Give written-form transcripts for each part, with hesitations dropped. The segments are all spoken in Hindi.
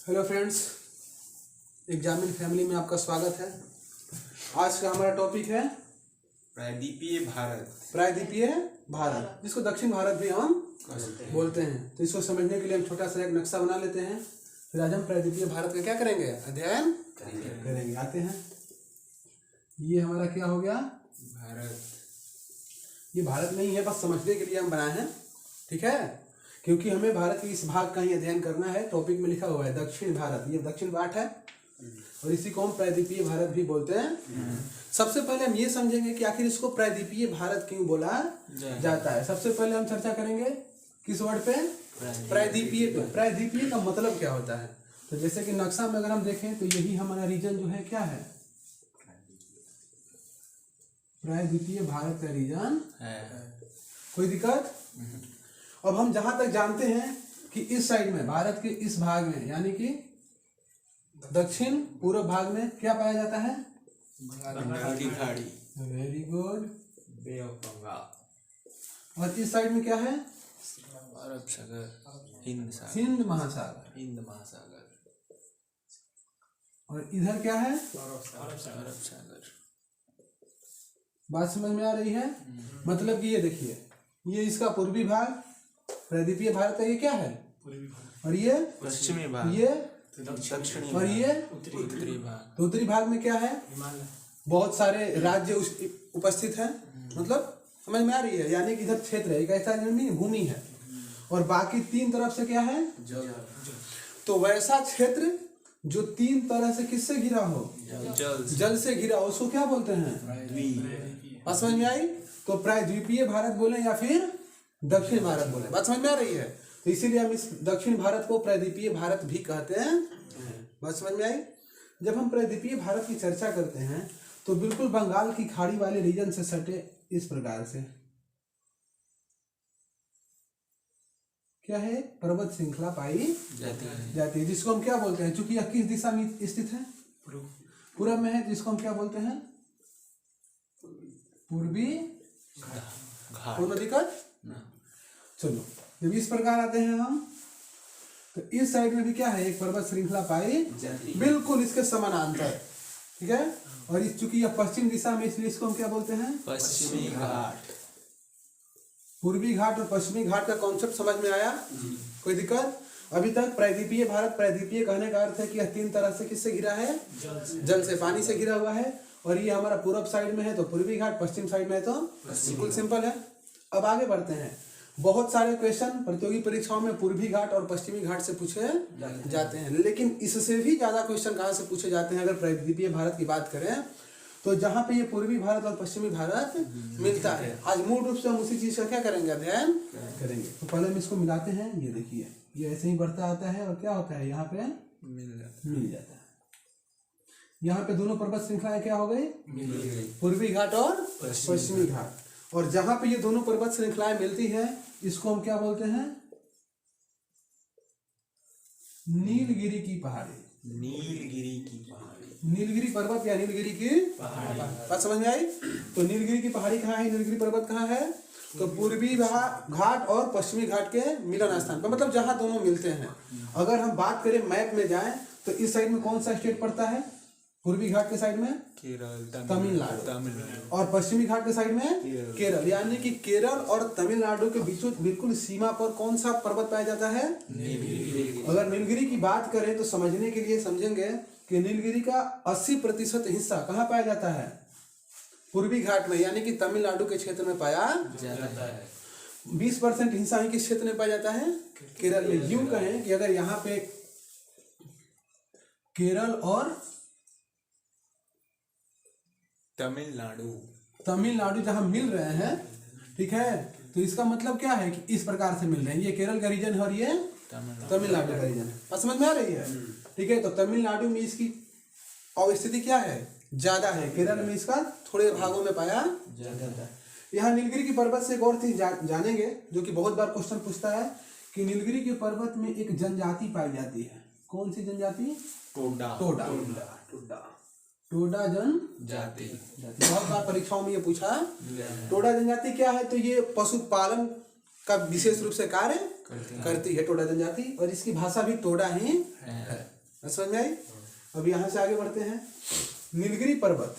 हेलो फ्रेंड्स, एग्जामिन फैमिली में आपका स्वागत है। आज का हमारा टॉपिक है प्रायद्वीपीय भारत। प्रायद्वीपीय भारत, जिसको दक्षिण भारत भी हम बोलते हैं। तो इसको समझने के लिए हम छोटा सा एक नक्शा बना लेते हैं, फिर आज हम प्रायद्वीपीय भारत का क्या करेंगे, अध्ययन करेंगे। आते हैं, ये हमारा क्या हो गया, भारत। ये भारत नहीं है, बस समझने के लिए हम बनाए हैं, ठीक है। क्योंकि हमें भारत के इस भाग का ही अध्ययन करना है। टॉपिक में लिखा हुआ है दक्षिण भारत, ये दक्षिण पार्ट है और इसी को हम प्रायद्वीपीय भारत भी बोलते हैं। सबसे पहले हम ये समझेंगे कि आखिर इसको प्रायद्वीपीय भारत क्यों बोला जाता है। सबसे पहले हम चर्चा करेंगे किस वर्ड पे, प्रायद्वीपीय पे। प्रायद्वीपीय का मतलब क्या होता है, तो जैसे कि नक्शा में अगर हम देखें तो यही हमारा रीजन जो है क्या है, प्रायद्वीपीय भारत का रीजन है। कोई दिक्कत। अब हम जहां तक जानते हैं कि इस साइड में, भारत के इस भाग में, यानी कि दक्षिण पूर्व भाग में क्या पाया जाता है, बंगाल की खाड़ी। Very good. Bay of Bengal. और इस साइड में क्या है, अरब सागर, हिंद सागर, हिंद महासागर। हिंद महासागर। और इधर क्या है, अरब सागर। बात समझ में आ रही है। मतलब कि ये देखिए, ये इसका पूर्वी भाग प्रायद्वीपीय भारत का, ये क्या है, और ये पश्चिमी भाग, ये दक्षिणी और ये उत्तरी भाग। तो उत्तरी भाग में क्या है, बहुत सारे राज्य उपस्थित हैं। मतलब समझ में आ रही है, यानी कि इधर क्षेत्र है, एक ऐसा नहीं भूमि है, और बाकी तीन तरफ से क्या है, तो वैसा क्षेत्र जो तीन तरह से किससे घिरा हो, जल से घिरा हो, उसको क्या बोलते हैं। बात समझ में आई। तो प्रायद्वीपीय भारत बोले या फिर दक्षिण भारत बोले, बात समझ में आ रही है। तो इसीलिए हम इस दक्षिण भारत को प्रायद्वीपीय भारत भी कहते हैं। बात समझ में आई। जब हम प्रायद्वीपीय भारत की चर्चा करते हैं तो बिल्कुल बंगाल की खाड़ी वाले रीजन से सटे इस प्रकार से क्या है, पर्वत श्रृंखला पाई जाती है, जिसको हम क्या बोलते हैं, चूंकि यह किस दिशा में स्थित है, पूर्व में है, जिसको हम क्या बोलते हैं, पूर्वी घाट। कोई दिक्कत। चलो, जब इस प्रकार आते हैं हम, तो इस साइड में भी क्या है, एक पर्वत श्रृंखला पाई बिल्कुल इसके समानांतर, ठीक है। और इस चूंकि यह पश्चिम दिशा में, इसलिए इसको हम क्या बोलते हैं, पश्चिमी घाट। पूर्वी घाट और पश्चिमी घाट का कॉन्सेप्ट समझ में आया। कोई दिक्कत। अभी तक प्रायद्वीपीय भारत, प्रायद्वीपीय कहने का अर्थ है कि यह तीन तरह से किससे घिरा है, जल से, पानी से घिरा हुआ है। और ये हमारा पूर्व साइड में है तो पूर्वी घाट, पश्चिम साइड में है तो बिल्कुल सिंपल है। अब आगे बढ़ते हैं। बहुत सारे क्वेश्चन प्रतियोगी परीक्षाओं में पूर्वी घाट और पश्चिमी घाट से पूछे जाते हैं, लेकिन इससे भी ज्यादा क्वेश्चन कहाँ से पूछे जाते हैं अगर प्रायद्वीपीय भारत की बात करें तो, जहाँ पे ये पूर्वी भारत और पश्चिमी भारत मिलता है। आज मूल रूप से हम उसी चीज का क्या करेंगे, अध्ययन करेंगे। तो पहले हम इसको मिलाते हैं। ये देखिए, ये ऐसे ही बढ़ता आता है और क्या होता है, यहाँ पे मिल जाता है। यहाँ पे दोनों पर्वत श्रृंखलाएं क्या हो गई, पूर्वी घाट और पश्चिमी घाट। और जहां पे ये दोनों पर्वत श्रृंखलाएं मिलती है, इसको हम क्या बोलते हैं, नीलगिरी की पहाड़ी। नीलगिरी की पहाड़ी, नीलगिरी पर्वत या नीलगिरी की पहाड़ी, बात समझ में आई। तो नीलगिरी की पहाड़ी कहाँ है, नीलगिरी पर्वत कहाँ है, तो पूर्वी घाट और पश्चिमी घाट के मिलन स्थान पर, मतलब जहां दोनों मिलते हैं। अगर हम बात करें मैप में जाएं तो इस साइड में कौन सा स्टेट पड़ता है, पूर्वी घाट के साइड में केरल, तमिलनाडु, और पश्चिमी घाट के साइड में केरल। यानी कि केरल और तमिलनाडु के बीचों बिल्कुल सीमा पर कौन सा पर्वत पाया जाता है, नीलगिरी। अगर नीलगिरी की बात करें तो समझने के लिए समझेंगे कि नीलगिरी का 80% हिस्सा कहाँ पाया जाता है, पूर्वी घाट में, यानी कि तमिलनाडु के क्षेत्र में पाया जाता है। 20% हिस्सा ही किस क्षेत्र में पाया जाता है, केरल में। यूं कहें कि अगर यहाँ पे केरल और तमिलनाडु जहां मिल रहे हैं, ठीक है, तो इसका मतलब क्या है कि इस प्रकार से मिल रहे हैं। ये केरल का रीजन है और ये तमिलनाडु का रीजन है। समझ में आ रही है, ठीक है। तो तमिलनाडु में इसकी अवस्थिति क्या है, ज्यादा है। केरल में इसका थोड़े भागों में पाया जाता है। यहाँ नीलगिरी की पर्वत से एक और चीज जानेंगे जो कि बहुत बार क्वेश्चन पूछता है कि नीलगिरी के पर्वत में एक जनजाति पाई जाती है। कौन सी जनजाति, टोडा जनजाति। बहुत बार परीक्षाओं में ये पूछा। टोडा जनजाति क्या है, तो ये पशुपालन का विशेष रूप से कार्य करती है टोडा जनजाति, और इसकी भाषा भी टोडा ही है। समझ में आई? अब यहाँ से आगे बढ़ते हैं। नीलगिरी पर्वत,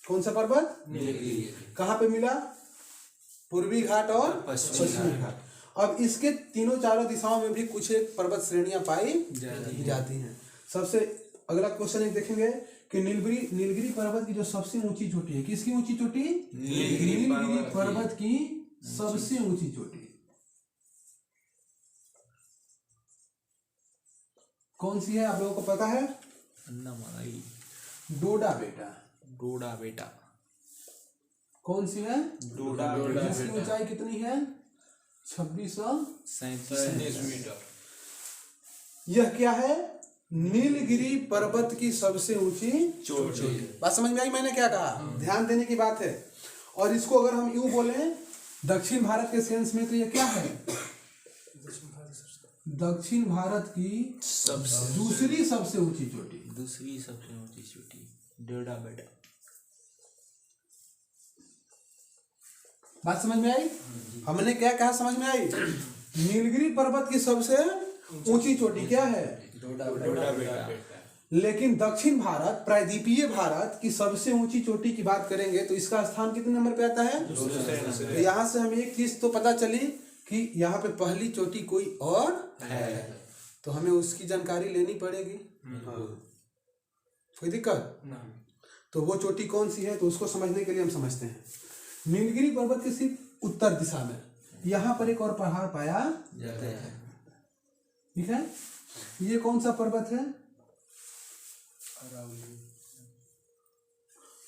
कौन सा पर्वत? नीलगिरी। कहाँ पे मिला? पूर्वी घाट और पश्चिमी घाट। अब इसके तीनों चारों दिशाओं में भी कुछ एक पर्वत श्रेणियां पाई जाती हैं। सबसे अगला क्वेश्चन एक देखेंगे कि नीलगिरी पर्वत की जो सबसे ऊंची चोटी है, किसकी ऊंची चोटी? नीलगिरी पर्वत की सबसे ऊंची चोटी कौन सी है? आप लोगों को पता है? अन्नामलाई। डोडा बेटा। डोडा बेटा। कौन सी है? डोडा बेटा। इसकी ऊंचाई कितनी है? 2637 मीटर। यह क्या है? नीलगिरी पर्वत की सबसे ऊंची चोटी। बात समझ में आई मैंने क्या कहा? ध्यान देने की बात है। और इसको अगर हम यूं बोलें दक्षिण भारत के सेंस में, तो ये क्या है? दक्षिण भारत की दूसरी सबसे ऊंची चोटी। दूसरी सबसे ऊंची चोटी डोडा बेटा। बात समझ में आई? हमने क्या कहा? समझ में आई? नीलगिरी पर्वत की सबसे ऊंची चोटी क्या है? डोडा बेटा। लेकिन दक्षिण भारत, प्रायद्वीपीय भारत की सबसे ऊंची चोटी की बात करेंगे तो इसका स्थान कितने नंबर पे आता है? तो यहाँ से हमें एक चीज तो पता चली कि यहाँ पे पहली चोटी कोई और है, तो हमें उसकी जानकारी लेनी पड़ेगी। हाँ, कोई दिक्कत? तो वो चोटी कौन सी है, तो उसको समझने के लिए हम समझते हैं। नीलगिरी पर्वत के सिर्फ उत्तर दिशा में यहाँ पर एक और पहाड़ पाया जाता है। ठीक है? ये कौन सा पर्वत है?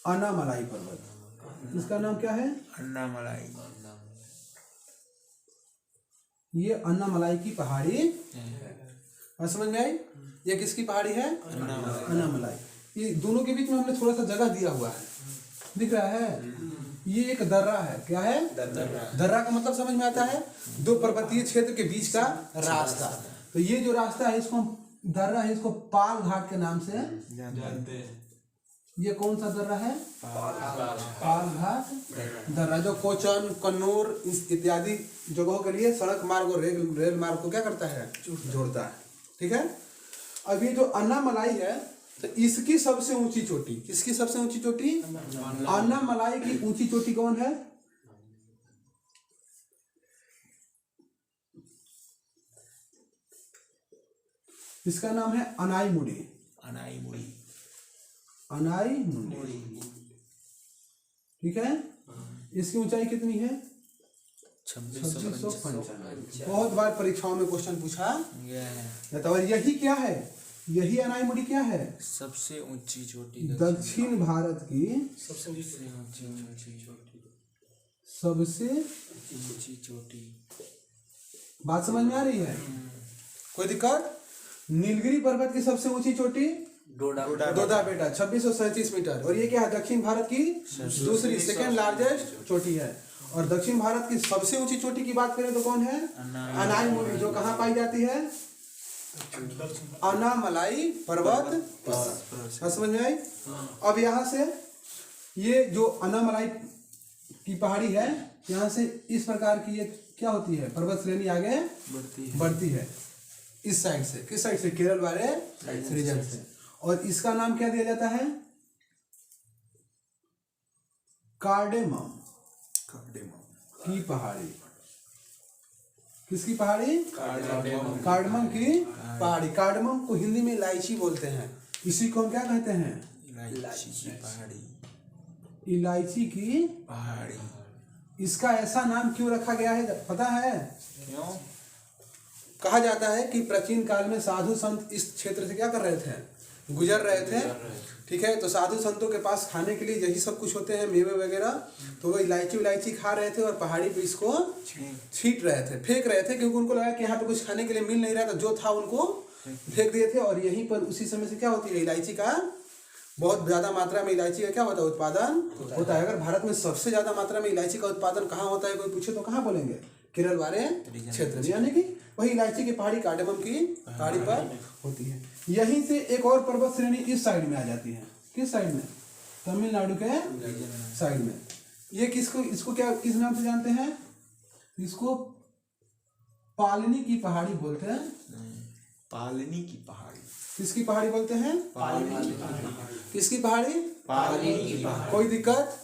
अन्नामलाई पर्वत। इसका नाम क्या है? अन्नामलाई। ये अन्नामलाई की पहाड़ी है। समझ में आई? ये किसकी पहाड़ी है? अन्नामलाई। ये दोनों के बीच में हमने थोड़ा सा जगह दिया हुआ है, दिख रहा है? ये एक दर्रा है। क्या है? दर्रा का मतलब समझ में आता है? दो पर्वतीय क्षेत्र के बीच का रास्ता। तो ये जो रास्ता है इसको हम दर्रा है, इसको पाल घाट के नाम से जानते हैं। ये कौन सा दर्रा है? पाल घाट दर्रा, जो कोचन, कन्नौर इत्यादि जगहों के लिए सड़क मार्ग और रेल मार्ग को क्या करता है? जोड़ता है। ठीक है? अब ये जो अन्नामलाई है, तो इसकी सबसे ऊंची चोटी, किसकी सबसे ऊंची चोटी? अन्नामलाई की ऊंची चोटी कौन है? इसका नाम है अनाईमुडी। अनाईमुडी। अनाईमुडी। ठीक है? इसकी ऊंचाई कितनी है? 2695। बहुत बार परीक्षाओं में क्वेश्चन पूछा जाता है। और यही क्या है? यही अनाईमुडी क्या है? सबसे ऊंची चोटी दक्षिण भारत की सबसे ऊंची चोटी। बात समझ में आ रही है? कोई दिक्कत? नीलगिरी पर्वत की सबसे ऊंची चोटी डोडा बेटा 2637 मीटर। और ये क्या है? दक्षिण भारत की दूसरी सेकेंड लार्जेस्ट चोटी है। और दक्षिण भारत की सबसे ऊंची चोटी की बात करें तो कौन है? अनाईमुडी, जो कहाँ पाई जाती है? अन्नामलाई पर्वत। समझ में आई? अब यहाँ से ये जो अन्नामलाई की पहाड़ी है, यहाँ से इस प्रकार की ये क्या होती है? पर्वत श्रेणी आगे बढ़ती है। इस साइड से, किस साइड से? केरल वाले रीजन से। और इसका नाम क्या दिया जाता है? कार्डेमम की पहाड़ी। किसकी पहाड़ी? कार्डमम की पहाड़ी। कार्डमम को हिंदी में इलायची बोलते हैं। इसी को हम क्या कहते हैं? इलायची की पहाड़ी। इसका ऐसा नाम क्यों रखा गया है पता है? क्यों? कहा जाता है कि प्राचीन काल में साधु संत इस क्षेत्र से क्या कर रहे थे? गुजर रहे थे। ठीक है? तो साधु संतों के पास खाने के लिए यही सब कुछ होते हैं, मेवे वगैरह। तो वो इलायची खा रहे थे और पहाड़ी पे इसको छींट रहे थे, फेंक रहे थे, क्योंकि उनको लगा कि यहाँ पे कुछ खाने के लिए मिल नहीं रहा था। जो था उनको फेंक दिए थे। और यहीं पर उसी समय से क्या होती है? इलायची का बहुत ज्यादा मात्रा में इलायची का क्या होता है? उत्पादन होता है। अगर भारत में सबसे ज्यादा मात्रा में इलायची का उत्पादन कहाँ होता है, कोई पूछे तो कहाँ बोलेंगे? केरल वाले क्षेत्र में, यानी कि वही इलायची की पहाड़ी कार्डेमम की पहाड़ी पर होती है। यहीं से एक और पर्वत श्रेणी इस साइड में आ जाती है। किस साइड में? तमिलनाडु के साइड में। ये किसको, इसको क्या, किस नाम से जानते हैं? इसको पालनी की पहाड़ी बोलते हैं। पालनी की पहाड़ी। किसकी पहाड़ी बोलते हैं? किसकी पहाड़ी? पालनी की पहाड़ी। कोई दिक्कत?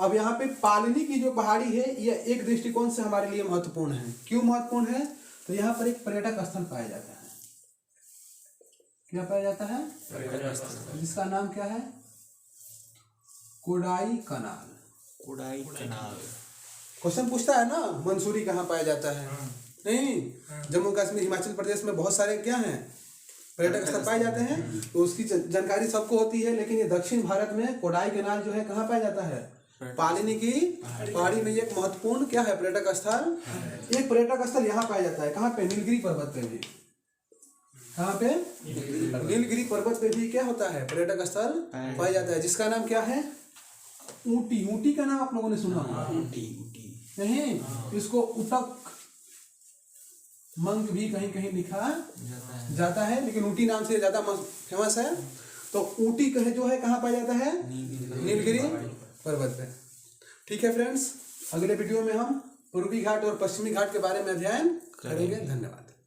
अब यहाँ पे पालनी की जो पहाड़ी है यह एक दृष्टिकोण से हमारे लिए महत्वपूर्ण है। क्यों महत्वपूर्ण है? तो यहाँ पर एक पर्यटक स्थल पाया जाता है। क्या पाया जाता है? पर्यटक स्थल। जिसका नाम क्या है? कोडाई कनाल। कोडाई कनाल। क्वेश्चन पूछता है ना, मंसूरी कहाँ पाया जाता है? नहीं, जम्मू कश्मीर हिमाचल प्रदेश में बहुत सारे क्या हैं, पर्यटक स्थल पाए जाते हैं। तो उसकी जानकारी सबको होती है, लेकिन ये दक्षिण भारत में कोडाई कनाल जो है कहाँ पाया जाता है? पालनी की पहाड़ी में। एक महत्वपूर्ण क्या है? पर्यटक स्थल। एक पर्यटक स्थल यहाँ पाया जाता है। कहाँ पे? नीलगिरी पर्वत पे भी। कहाँ पे? नीलगिरी पर्वत पे भी क्या होता है? पर्यटक स्थल पाया जाता है, जिसका नाम क्या है? ऊटी। ऊटी का नाम आप लोगों ने सुना होगा। ऊटी। नहीं, इसको उटक मंग भी कहीं कहीं लिखा जाता है, लेकिन ऊटी नाम से ज्यादा फेमस है। तो ऊटी कहे जो है कहाँ पाया जाता है? नीलगिरी पर्वत पे। ठीक है फ्रेंड्स, अगले वीडियो में हम पूर्वी घाट और पश्चिमी घाट के बारे में अध्ययन करेंगे। धन्यवाद।